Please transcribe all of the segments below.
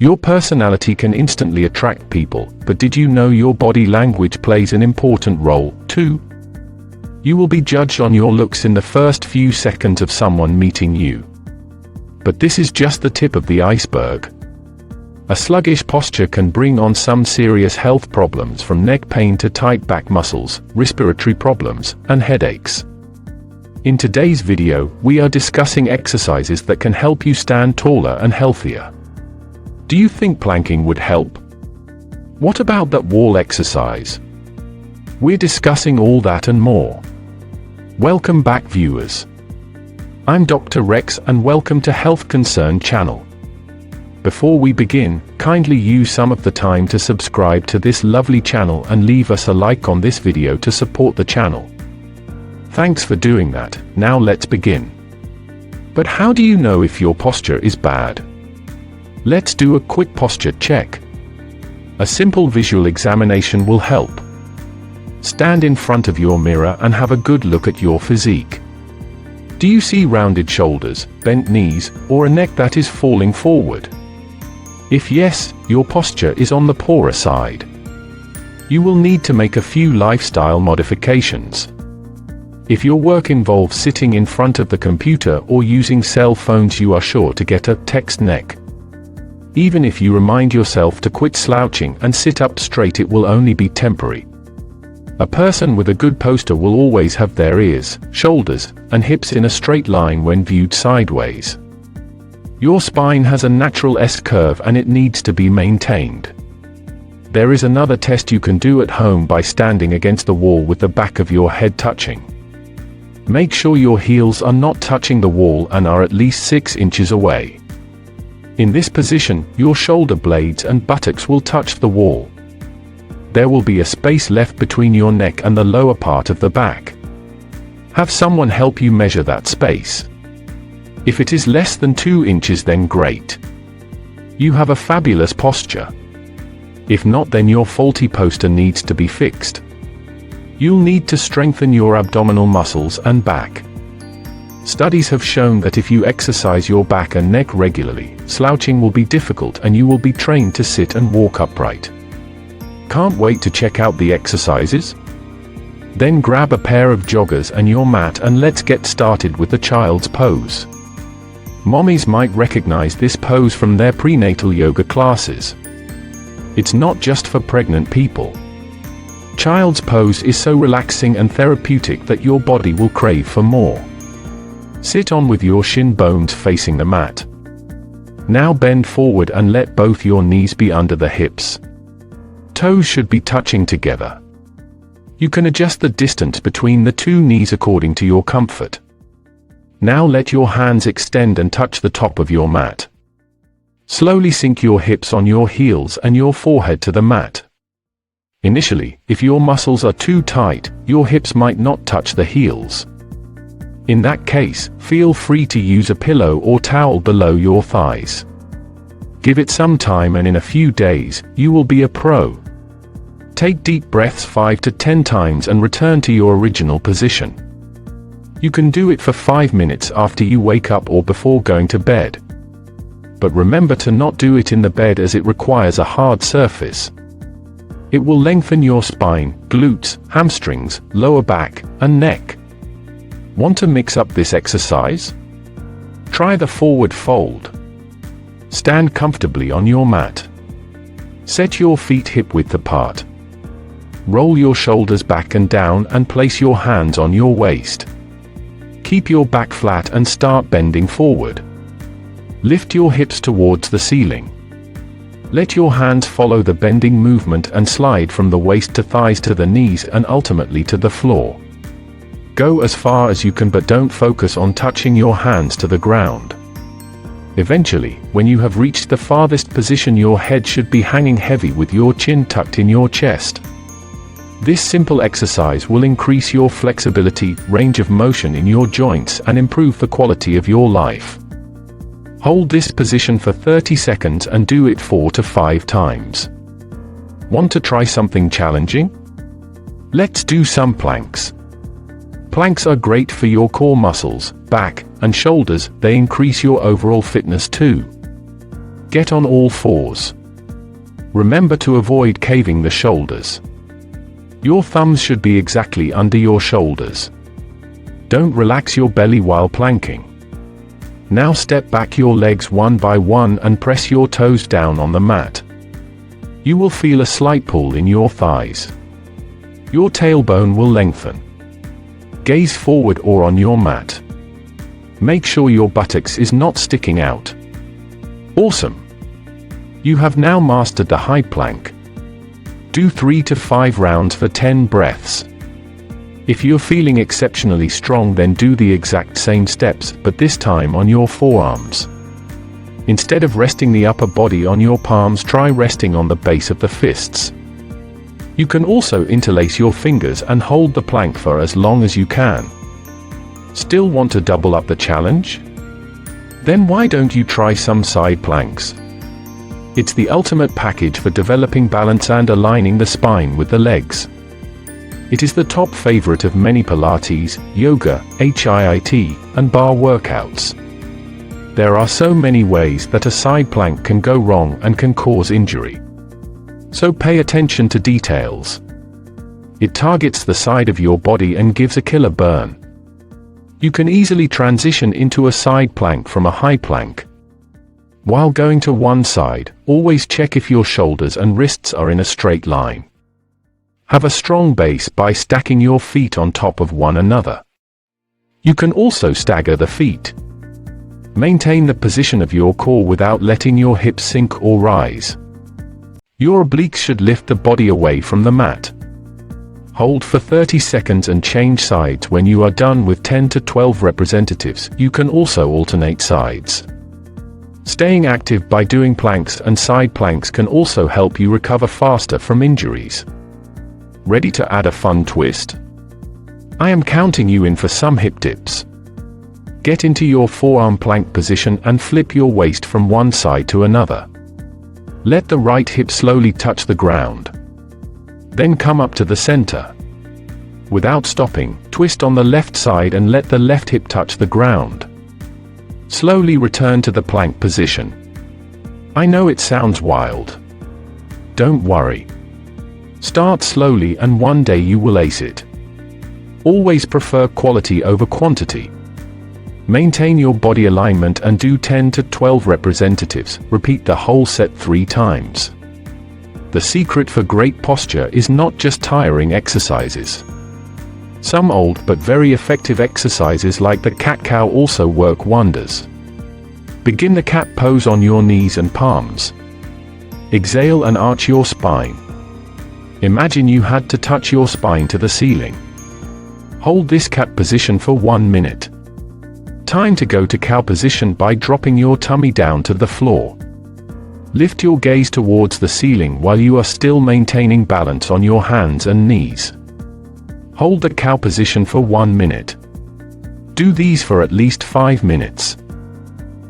Your personality can instantly attract people, but did you know your body language plays an important role, too? You will be judged on your looks in the first few seconds of someone meeting you. But this is just the tip of the iceberg. A sluggish posture can bring on some serious health problems, from neck pain to tight back muscles, respiratory problems, and headaches. In today's video, we are discussing exercises that can help you stand taller and healthier. Do you think planking would help? What about that wall exercise? We're discussing all that and more. Welcome back, viewers. I'm Dr. Rex and welcome to HealthConcern channel. Before we begin, kindly use some of the time to subscribe to this lovely channel and leave us a like on this video to support the channel. Thanks for doing that. Now let's begin. But how do you know if your posture is bad? Let's do a quick posture check. A simple visual examination will help. Stand in front of your mirror and have a good look at your physique. Do you see rounded shoulders, bent knees, or a neck that is falling forward? If yes, your posture is on the poorer side. You will need to make a few lifestyle modifications. If your work involves sitting in front of the computer or using cell phones, you are sure to get a text neck. Even if you remind yourself to quit slouching and sit up straight, it will only be temporary. A person with a good posture will always have their ears, shoulders, and hips in a straight line when viewed sideways. Your spine has a natural S-curve and it needs to be maintained. There is another test you can do at home by standing against the wall with the back of your head touching. Make sure your heels are not touching the wall and are at least 6 inches away. In this position, your shoulder blades and buttocks will touch the wall. There will be a space left between your neck and the lower part of the back. Have someone help you measure that space. If it is less than 2 inches, then great. You have a fabulous posture. If not, then your faulty posture needs to be fixed. You'll need to strengthen your abdominal muscles and back. Studies have shown that if you exercise your back and neck regularly, slouching will be difficult and you will be trained to sit and walk upright. Can't wait to check out the exercises? Then grab a pair of joggers and your mat and let's get started with the child's pose. Mommies might recognize this pose from their prenatal yoga classes. It's not just for pregnant people. Child's pose is so relaxing and therapeutic that your body will crave for more. Sit on with your shin bones facing the mat. Now bend forward and let both your knees be under the hips. Toes should be touching together. You can adjust the distance between the two knees according to your comfort. Now let your hands extend and touch the top of your mat. Slowly sink your hips on your heels and your forehead to the mat. Initially, if your muscles are too tight, your hips might not touch the heels. In that case, feel free to use a pillow or towel below your thighs. Give it some time and in a few days, you will be a pro. Take deep breaths 5 to 10 times and return to your original position. You can do it for 5 minutes after you wake up or before going to bed. But remember to not do it in the bed as it requires a hard surface. It will lengthen your spine, glutes, hamstrings, lower back, and neck. Want to mix up this exercise? Try the forward fold. Stand comfortably on your mat. Set your feet hip-width apart. Roll your shoulders back and down and place your hands on your waist. Keep your back flat and start bending forward. Lift your hips towards the ceiling. Let your hands follow the bending movement and slide from the waist to thighs to the knees and ultimately to the floor. Go as far as you can, but don't focus on touching your hands to the ground. Eventually, when you have reached the farthest position, your head should be hanging heavy with your chin tucked in your chest. This simple exercise will increase your flexibility, range of motion in your joints and improve the quality of your life. Hold this position for 30 seconds and do it 4 to 5 times. Want to try something challenging? Let's do some planks. Planks are great for your core muscles, back, and shoulders. They increase your overall fitness too. Get on all fours. Remember to avoid caving the shoulders. Your thumbs should be exactly under your shoulders. Don't relax your belly while planking. Now step back your legs one by one and press your toes down on the mat. You will feel a slight pull in your thighs. Your tailbone will lengthen. Gaze forward or on your mat. Make sure your buttocks is not sticking out. Awesome! You have now mastered the high plank. Do 3 to 5 rounds for 10 breaths. If you're feeling exceptionally strong, then do the exact same steps, but this time on your forearms. Instead of resting the upper body on your palms, try resting on the base of the fists. You can also interlace your fingers and hold the plank for as long as you can. Still want to double up the challenge? Then why don't you try some side planks? It's the ultimate package for developing balance and aligning the spine with the legs. It is the top favorite of many Pilates, yoga, HIIT, and bar workouts. There are so many ways that a side plank can go wrong and can cause injury. So pay attention to details. It targets the side of your body and gives a killer burn. You can easily transition into a side plank from a high plank. While going to one side, always check if your shoulders and wrists are in a straight line. Have a strong base by stacking your feet on top of one another. You can also stagger the feet. Maintain the position of your core without letting your hips sink or rise. Your obliques should lift the body away from the mat. Hold for 30 seconds and change sides when you are done with 10 to 12 representatives. You can also alternate sides. Staying active by doing planks and side planks can also help you recover faster from injuries. Ready to add a fun twist? I am counting you in for some hip dips. Get into your forearm plank position and flip your waist from one side to another. Let the right hip slowly touch the ground. Then come up to the center. Without stopping, twist on the left side and let the left hip touch the ground. Slowly return to the plank position. I know it sounds wild. Don't worry. Start slowly and one day you will ace it. Always prefer quality over quantity. Maintain your body alignment and do 10 to 12 representatives. Repeat the whole set 3 times. The secret for great posture is not just tiring exercises. Some old but very effective exercises like the cat-cow also work wonders. Begin the cat pose on your knees and palms. Exhale and arch your spine. Imagine you had to touch your spine to the ceiling. Hold this cat position for 1 minute. Time to go to cow position by dropping your tummy down to the floor. Lift your gaze towards the ceiling while you are still maintaining balance on your hands and knees. Hold the cow position for 1 minute. Do these for at least 5 minutes.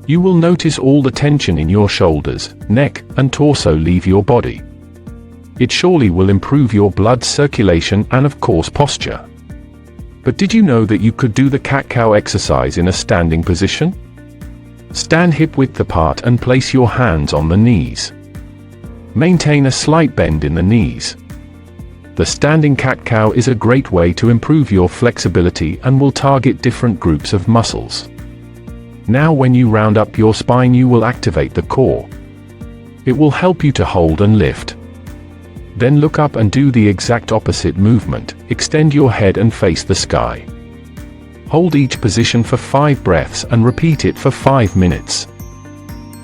You will notice all the tension in your shoulders, neck, and torso leave your body. It surely will improve your blood circulation and of course posture. But did you know that you could do the cat-cow exercise in a standing position? Stand hip-width apart and place your hands on the knees. Maintain a slight bend in the knees. The standing cat-cow is a great way to improve your flexibility and will target different groups of muscles. Now when you round up your spine, you will activate the core. It will help you to hold and lift. Then look up and do the exact opposite movement. Extend your head and face the sky. Hold each position for 5 breaths and repeat it for 5 minutes.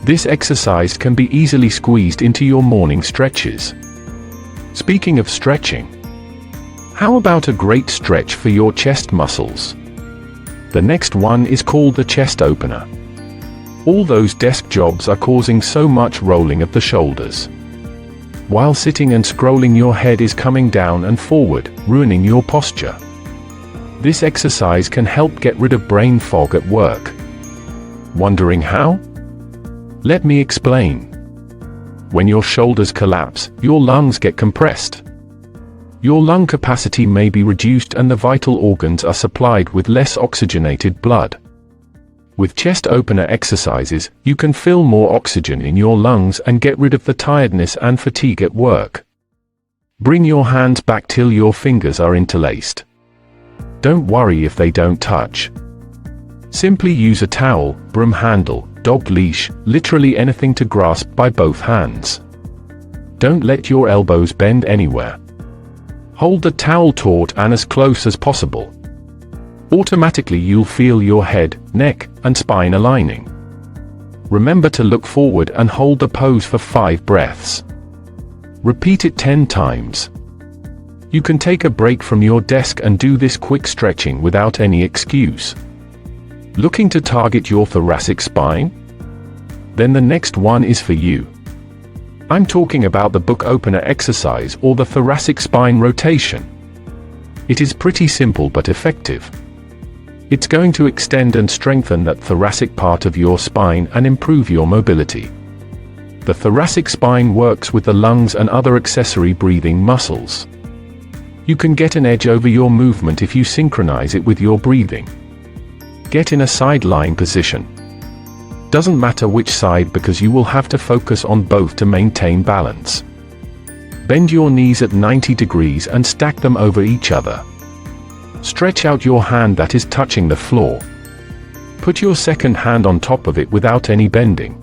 This exercise can be easily squeezed into your morning stretches. Speaking of stretching, how about a great stretch for your chest muscles? The next one is called the chest opener. All those desk jobs are causing so much rolling of the shoulders. While sitting and scrolling, your head is coming down and forward, ruining your posture. This exercise can help get rid of brain fog at work. Wondering how? Let me explain. When your shoulders collapse, your lungs get compressed. Your lung capacity may be reduced and the vital organs are supplied with less oxygenated blood. With chest opener exercises, you can fill more oxygen in your lungs and get rid of the tiredness and fatigue at work. Bring your hands back till your fingers are interlaced. Don't worry if they don't touch. Simply use a towel, broom handle, dog leash, literally anything to grasp by both hands. Don't let your elbows bend anywhere. Hold the towel taut and as close as possible. Automatically you'll feel your head, neck, and spine aligning. Remember to look forward and hold the pose for 5 breaths. Repeat it 10 times. You can take a break from your desk and do this quick stretching without any excuse. Looking to target your thoracic spine? Then the next one is for you. I'm talking about the book opener exercise or the thoracic spine rotation. It is pretty simple but effective. It's going to extend and strengthen that thoracic part of your spine and improve your mobility. The thoracic spine works with the lungs and other accessory breathing muscles. You can get an edge over your movement if you synchronize it with your breathing. Get in a side lying position. Doesn't matter which side because you will have to focus on both to maintain balance. Bend your knees at 90 degrees and stack them over each other. Stretch out your hand that is touching the floor. Put your second hand on top of it without any bending.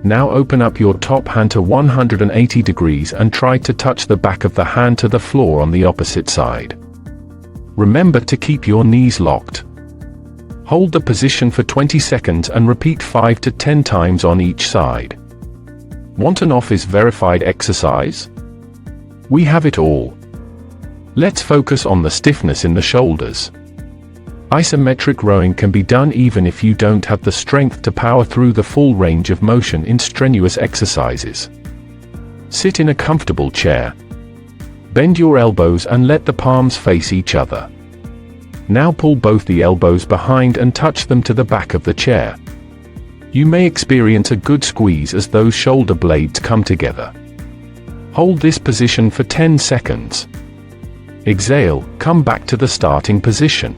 Now open up your top hand to 180 degrees and try to touch the back of the hand to the floor on the opposite side. Remember to keep your knees locked. Hold the position for 20 seconds and repeat 5 to 10 times on each side. Want an office verified exercise? We have it all. Let's focus on the stiffness in the shoulders. Isometric rowing can be done even if you don't have the strength to power through the full range of motion in strenuous exercises. Sit in a comfortable chair. Bend your elbows and let the palms face each other. Now pull both the elbows behind and touch them to the back of the chair. You may experience a good squeeze as those shoulder blades come together. Hold this position for 10 seconds. Exhale, come back to the starting position.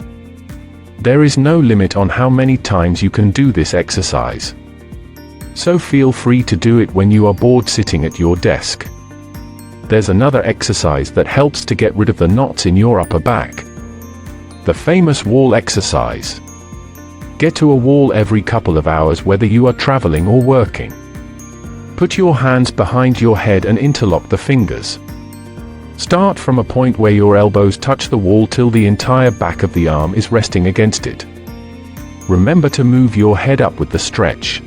There is no limit on how many times you can do this exercise. So feel free to do it when you are bored sitting at your desk. There's another exercise that helps to get rid of the knots in your upper back. The famous wall exercise. Get to a wall every couple of hours whether you are traveling or working. Put your hands behind your head and interlock the fingers. Start from a point where your elbows touch the wall till the entire back of the arm is resting against it. Remember to move your head up with the stretch.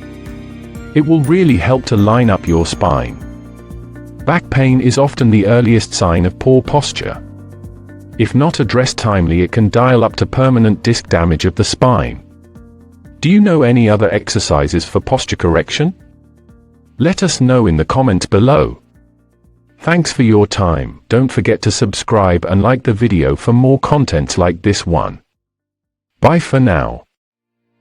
It will really help to line up your spine. Back pain is often the earliest sign of poor posture. If not addressed timely, it can dial up to permanent disc damage of the spine. Do you know any other exercises for posture correction? Let us know in the comments below. Thanks for your time. Don't forget to subscribe and like the video for more contents like this one. Bye for now.